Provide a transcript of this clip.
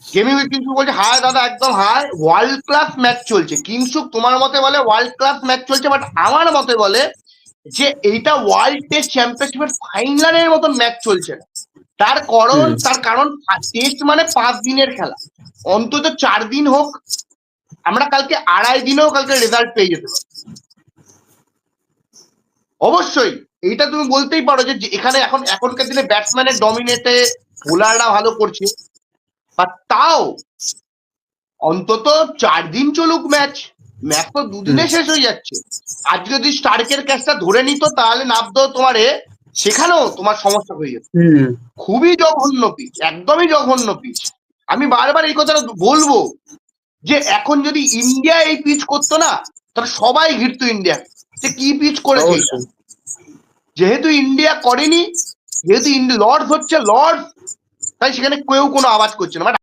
Gaming with Kingshuk বলছে high দাদা, একদম হাই, ওয়ার্ল্ড ক্লাস ম্যাচ চলছে। কিংসুক তোমার মতে বলে ওয়ার্ল্ড ক্লাস ম্যাচ চলছে, বাট আমার মতে বলে যে এইটা ওয়ার্ল্ড টেস্ট চ্যাম্পিয়নশিপের ফাইনালের মতন ম্যাচ চলছে না। তার কারণ টেস্ট মানে 5 দিনের খেলা, অন্তত 4 দিন হোক। আমরা কালকে 2.5 দিনেও কালকে রেজাল্ট পেয়ে যেতে পারি। অবশ্যই এইটা তুমি বলতেই পারো যে এখানে এখনকার দিনে ব্যাটসম্যানের ডমিনেটে বোলাররা ভালো করছে, বা তাও অন্তত 4 দিন চলুক ম্যাচ। ম্যাচ তো 2 দিনে শেষ হয়ে যাচ্ছে। আজকে যদি স্টার্কের ক্যাচটা ধরে নিত তাহলে নামতো তোমার সেখানেও তোমার সমস্যা হয়ে যেত। খুবই জঘন্য পিচ, একদমই জঘন্য পিচ। আমি বারবার এই কথাটা বলবো যে এখন যদি ইন্ডিয়া এই পিচ করতো না, তাহলে সবাই ঘিরতো ইন্ডিয়া যে কি পিচ করেছে। যেহেতু ইন্ডিয়া করেনি, যেহেতু লর্ডস হচ্ছে লর্ডস, তাই সেখানে কেউ কোনো আওয়াজ করছে না।